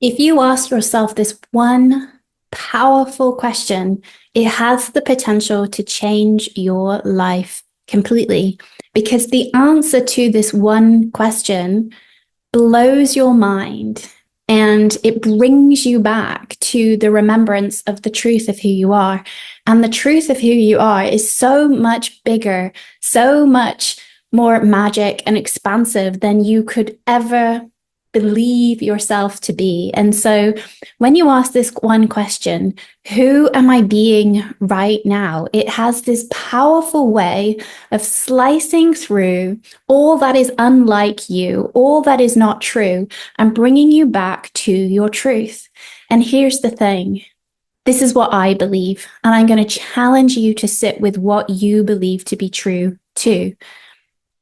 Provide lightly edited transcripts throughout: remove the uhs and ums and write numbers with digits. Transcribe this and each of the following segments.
If you ask yourself this one powerful question, it has the potential to change your life completely. Because the answer to this one question blows your mind and it brings you back to the remembrance of the truth of who you are. And the truth of who you are is so much bigger, so much more magic and expansive than you could ever believe yourself to be. And so when you ask this one question, who am I being right now? It has this powerful way of slicing through all that is unlike you, all that is not true, and bringing you back to your truth. And here's the thing. This is what I believe, and I'm going to challenge you to sit with what you believe to be true too.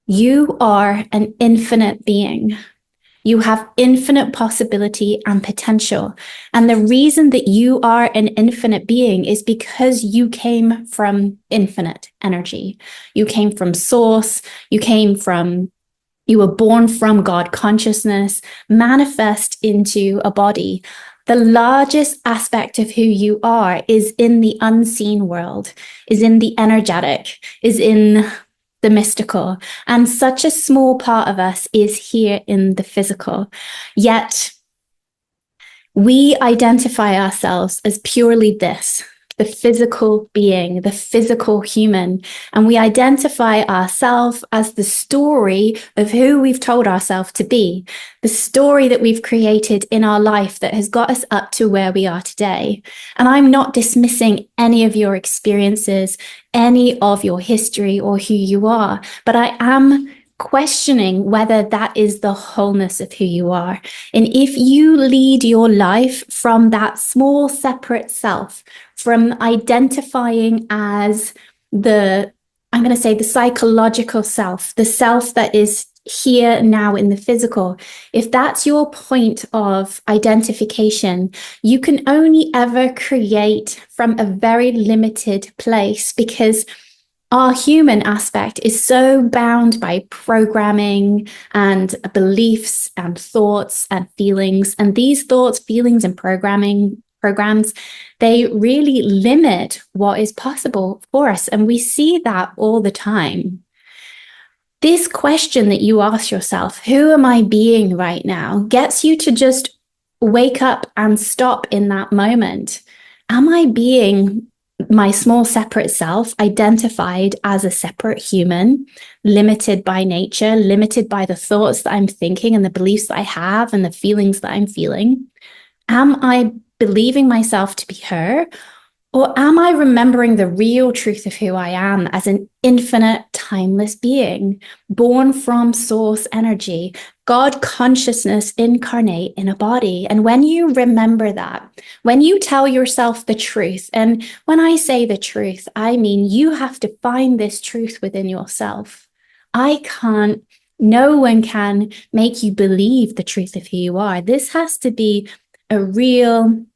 You are an infinite being. You have infinite possibility and potential. And the reason that you are an infinite being is because you came from infinite energy. You came from source. You were born from God consciousness, manifest into a body. The largest aspect of who you are is in the unseen world, is in the energetic, is in the mystical. And such a small part of us is here in the physical. Yet we identify ourselves as purely this, the physical being, the physical human. And we identify ourselves as the story of who we've told ourselves to be, the story that we've created in our life that has got us up to where we are today. And I'm not dismissing any of your experiences, any of your history or who you are, but I am questioning whether that is the wholeness of who you are. And if you lead your life from that small separate self, from identifying as I'm going to say the psychological self, the self that is here now in the physical, if that's your point of identification, you can only ever create from a very limited place because our human aspect is so bound by programming and beliefs and thoughts and feelings. And these thoughts, feelings, and programs, they really limit what is possible for us. And we see that all the time. This question that you ask yourself, who am I being right now, gets you to just wake up and stop in that moment. Am I being my small separate self, identified as a separate human, limited by nature, limited by the thoughts that I'm thinking and the beliefs that I have and the feelings that I'm feeling? Am I believing myself to be her? Or am I remembering the real truth of who I am as an infinite, timeless being, born from source energy, God consciousness incarnate in a body? And when you remember that, when you tell yourself the truth, and when I say the truth, I mean you have to find this truth within yourself. No one can make you believe the truth of who you are. This has to be a real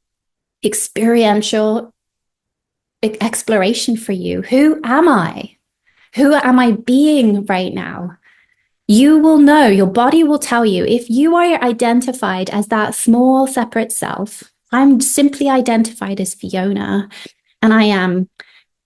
experiential exploration for you. Who am I? Who am I being right now? You will know, your body will tell you if you are identified as that small separate self. I'm simply identified as Fiona, and I am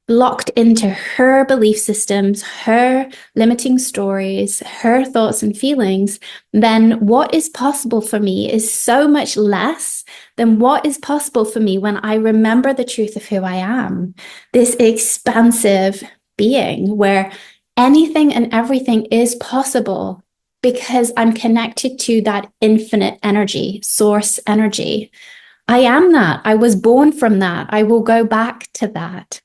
locked into her belief systems, her limiting stories, her thoughts and feelings, then what is possible for me is so much less than what is possible for me when I remember the truth of who I am. This expansive being where anything and everything is possible because I'm connected to that infinite energy, source energy. I am that. I was born from that. I will go back to that.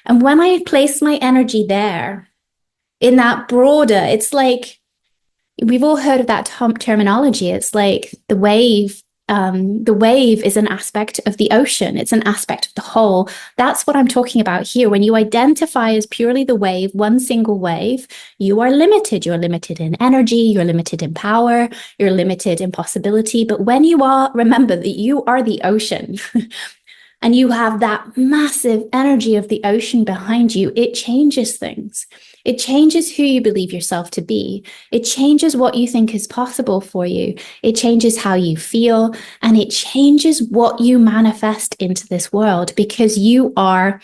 And when I place my energy there, in that broader, it's like, we've all heard of that terminology. It's like the wave. The wave is an aspect of the ocean. It's an aspect of the whole. That's what I'm talking about here. When you identify as purely the wave, one single wave, you are limited. You're limited in energy. You're limited in power. You're limited in possibility. But when you remember that you are the ocean, and you have that massive energy of the ocean behind you, it changes things. It changes who you believe yourself to be. It changes what you think is possible for you. It changes how you feel, and it changes what you manifest into this world, because you are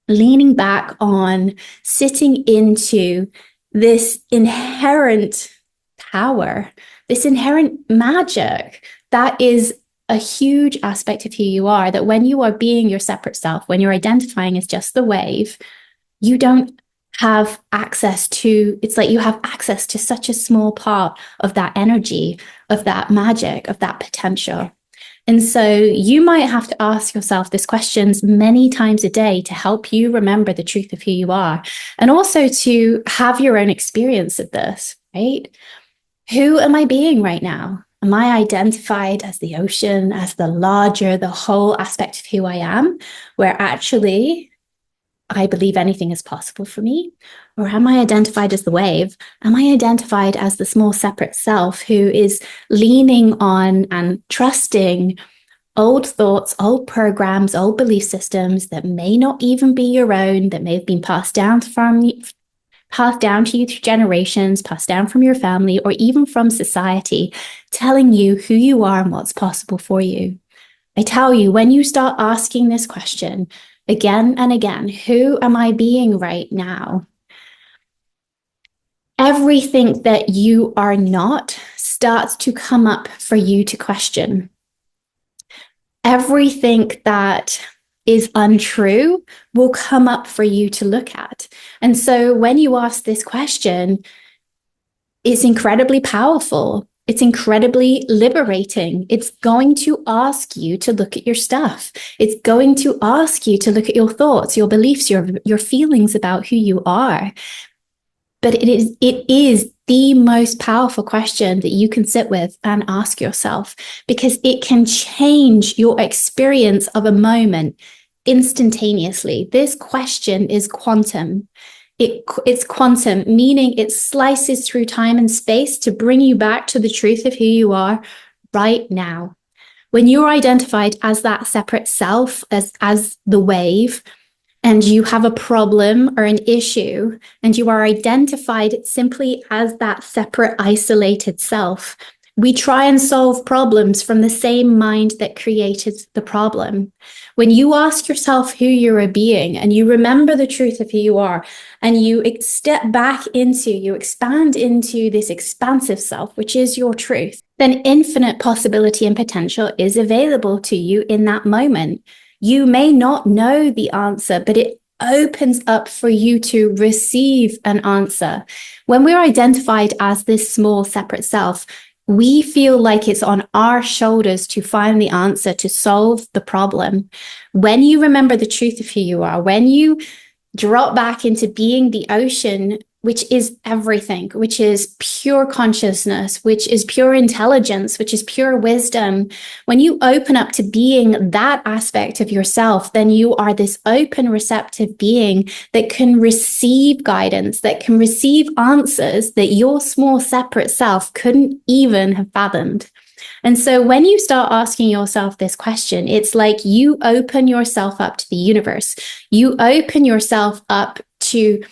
leaning back on sitting into this inherent power, this inherent magic that is a huge aspect of who you are, that when you are being your separate self, when you're identifying as just the wave, you don't have access to, it's like you have access to such a small part of that energy, of that magic, of that potential. And so you might have to ask yourself these questions many times a day to help you remember the truth of who you are, and also to have your own experience of this, right? Who am I being right now? Am I identified as the ocean, as the larger, the whole aspect of who I am, where actually I believe anything is possible for me? Or am I identified as the wave? Am I identified as the small separate self who is leaning on and trusting old thoughts, old programs, old belief systems that may not even be your own, that may have been passed down to you through generations, passed down from your family, or even from society, telling you who you are and what's possible for you? I tell you, when you start asking this question again and again, who am I being right now? Everything that you are not starts to come up for you to question. Everything that is untrue will come up for you to look at. And so when you ask this question, it's incredibly powerful. It's incredibly liberating. It's going to ask you to look at your stuff. It's going to ask you to look at your thoughts, your beliefs, your feelings about who you are. But it is the most powerful question that you can sit with and ask yourself, because it can change your experience of a moment instantaneously. This question is quantum. It's quantum, meaning it slices through time and space to bring you back to the truth of who you are right now. When you're identified as that separate self, as the wave, and you have a problem or an issue, and you are identified simply as that separate, isolated self, we try and solve problems from the same mind that created the problem. When you ask yourself who you're being, and you remember the truth of who you are, and you step back into, you expand into this expansive self, which is your truth, then infinite possibility and potential is available to you in that moment. You may not know the answer, but it opens up for you to receive an answer. When we're identified as this small separate self, we feel like it's on our shoulders to find the answer, to solve the problem. When you remember the truth of who you are, when you drop back into being the ocean, which is everything, which is pure consciousness, which is pure intelligence, which is pure wisdom. When you open up to being that aspect of yourself, then you are this open, receptive being that can receive guidance, that can receive answers that your small separate self couldn't even have fathomed. And so when you start asking yourself this question, it's like you open yourself up to the universe. You open yourself up to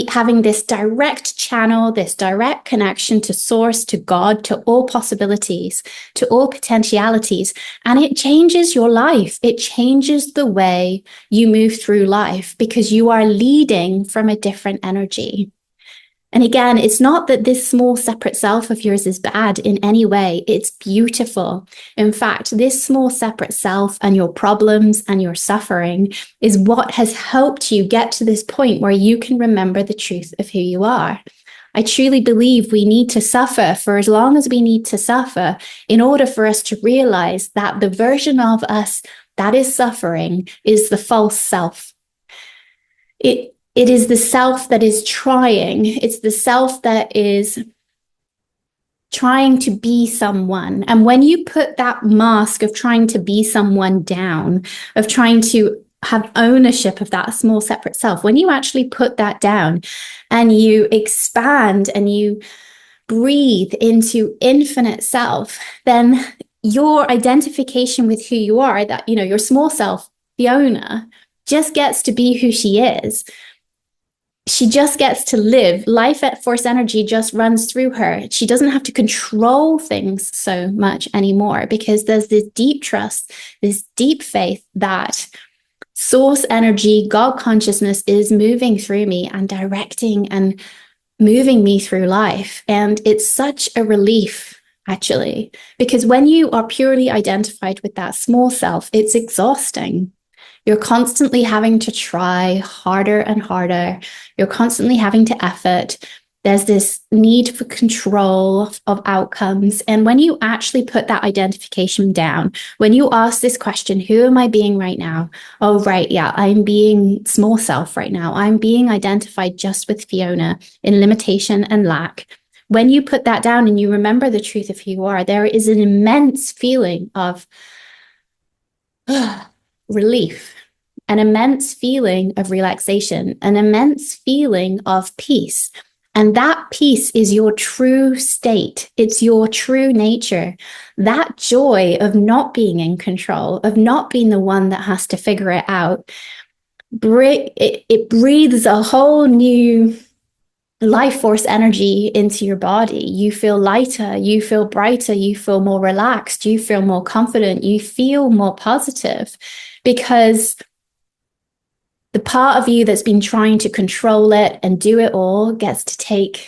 having this direct channel, this direct connection to source, to God, to all possibilities, to all potentialities. And it changes your life. It changes the way you move through life, because you are leading from a different energy. And again, it's not that this small separate self of yours is bad in any way. It's beautiful. In fact, this small separate self and your problems and your suffering is what has helped you get to this point where you can remember the truth of who you are. I truly believe we need to suffer for as long as we need to suffer in order for us to realize that the version of us that is suffering is the false self. It is the self that is trying. It's the self that is trying to be someone. And when you put that mask of trying to be someone down, of trying to have ownership of that small separate self, when you actually put that down and you expand and you breathe into infinite self, then your identification with who you are, that, your small self, Fiona just gets to be who she is. She just gets to live. Life at Force Energy just runs through her. She doesn't have to control things so much anymore because there's this deep trust, this deep faith that source energy, God consciousness is moving through me and directing and moving me through life. And it's such a relief, actually, because when you are purely identified with that small self, it's exhausting. You're constantly having to try harder and harder. You're constantly having to effort. There's this need for control of outcomes. And when you actually put that identification down, when you ask this question, who am I being right now? Oh, right. Yeah, I'm being small self right now. I'm being identified just with Fiona in limitation and lack. When you put that down and you remember the truth of who you are, there is an immense feeling of relief, an immense feeling of relaxation, an immense feeling of peace. And that peace is your true state. It's your true nature. That joy of not being in control, of not being the one that has to figure it out, it breathes a whole new life force energy into your body. You feel lighter, you feel brighter, you feel more relaxed, you feel more confident, you feel more positive because the part of you that's been trying to control it and do it all gets to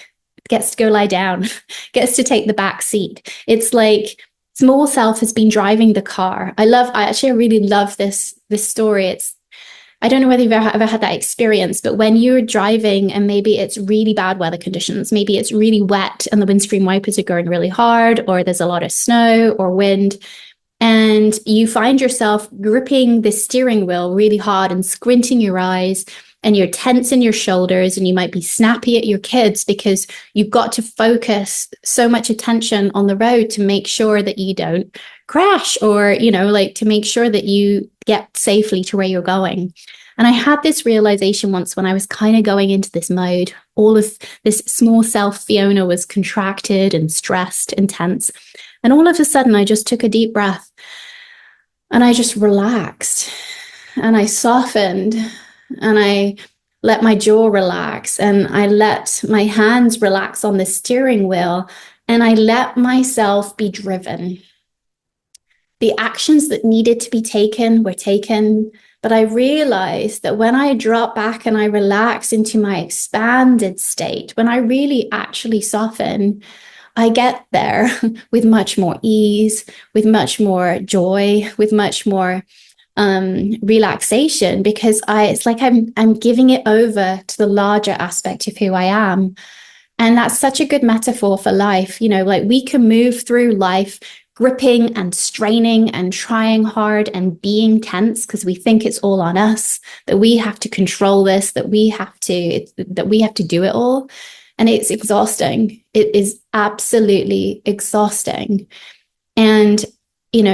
go lie down, gets to take the back seat. It's like small self has been driving the car. I really love this story. I don't know whether you've ever had that experience, but when you're driving and maybe it's really bad weather conditions, maybe it's really wet and the windscreen wipers are going really hard, or there's a lot of snow or wind, and you find yourself gripping the steering wheel really hard and squinting your eyes, and you're tense in your shoulders, and you might be snappy at your kids because you've got to focus so much attention on the road to make sure that you don't crash, or, like to make sure that you get safely to where you're going. And I had this realization once when I was kind of going into this mode. All of this small self Fiona was contracted and stressed and tense. And all of a sudden, I just took a deep breath and I just relaxed and I softened and I let my jaw relax and I let my hands relax on the steering wheel and I let myself be driven. The actions that needed to be taken were taken, but I realized that when I drop back and I relax into my expanded state, when I really actually soften, I get there with much more ease, with much more joy, with much more relaxation, because it's like I'm giving it over to the larger aspect of who I am. And that's such a good metaphor for life. Like we can move through life gripping and straining and trying hard and being tense because we think it's all on us, that we have to control this, that we have to do it all. And it's exhausting. It is absolutely exhausting. And,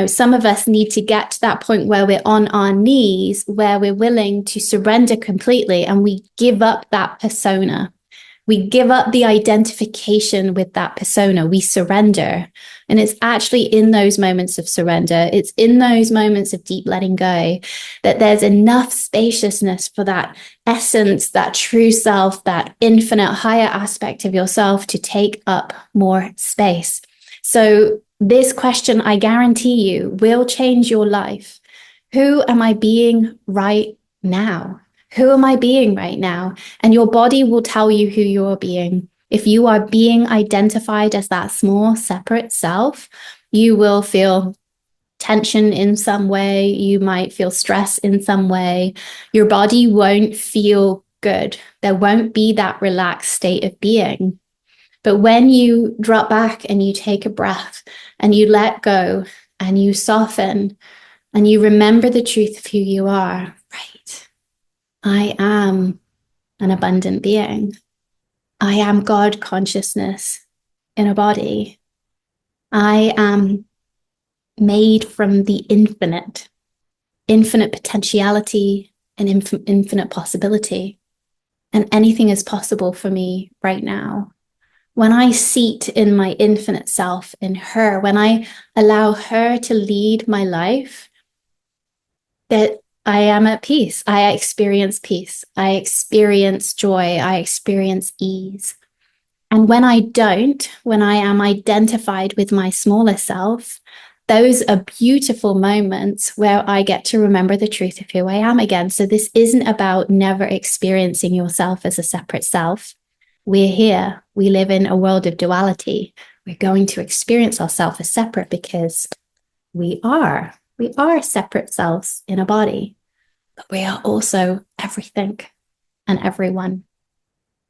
some of us need to get to that point where we're on our knees, where we're willing to surrender completely and we give up that persona. We give up the identification with that persona. We surrender. And it's actually in those moments of surrender, it's in those moments of deep letting go that there's enough spaciousness for that essence, that true self, that infinite higher aspect of yourself to take up more space. So this question, I guarantee you, will change your life. Who am I being right now? Who am I being right now? And your body will tell you who you're being. If you are being identified as that small, separate self, you will feel tension in some way. You might feel stress in some way. Your body won't feel good. There won't be that relaxed state of being. But when you drop back and you take a breath and you let go and you soften and you remember the truth of who you are, right? I am an abundant being. I am God consciousness in a body. I am made from the infinite potentiality and infinite possibility. And anything is possible for me right now. When I seat in my infinite self, in her, when I allow her to lead my life, that I am at peace. I experience peace. I experience joy. I experience ease. And when I don't, when I am identified with my smaller self, those are beautiful moments where I get to remember the truth of who I am again. So this isn't about never experiencing yourself as a separate self. We're here. We live in a world of duality. We're going to experience ourselves as separate because we are. We are separate selves in a body, but we are also everything and everyone.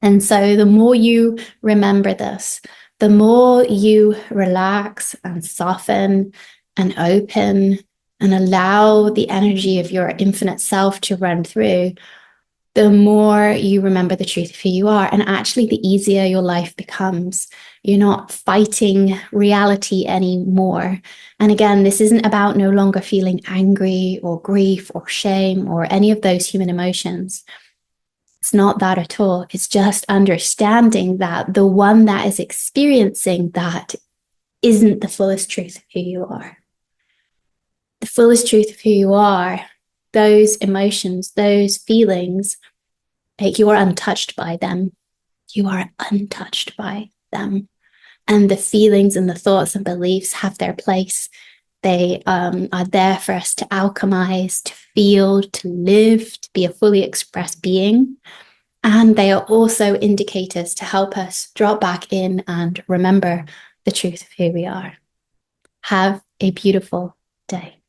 And so the more you remember this, the more you relax and soften and open and allow the energy of your infinite self to run through, the more you remember the truth of who you are. And actually, the easier your life becomes. You're not fighting reality anymore. And again, this isn't about no longer feeling angry or grief or shame or any of those human emotions. It's not that at all. It's just understanding that the one that is experiencing that isn't the fullest truth of who you are. The fullest truth of who you are, those emotions, those feelings, you are untouched by them. You are untouched by them. And the feelings and the thoughts and beliefs have their place. They are there for us to alchemize, to feel, to live, to be a fully expressed being. And they are also indicators to help us drop back in and remember the truth of who we are. Have a beautiful day.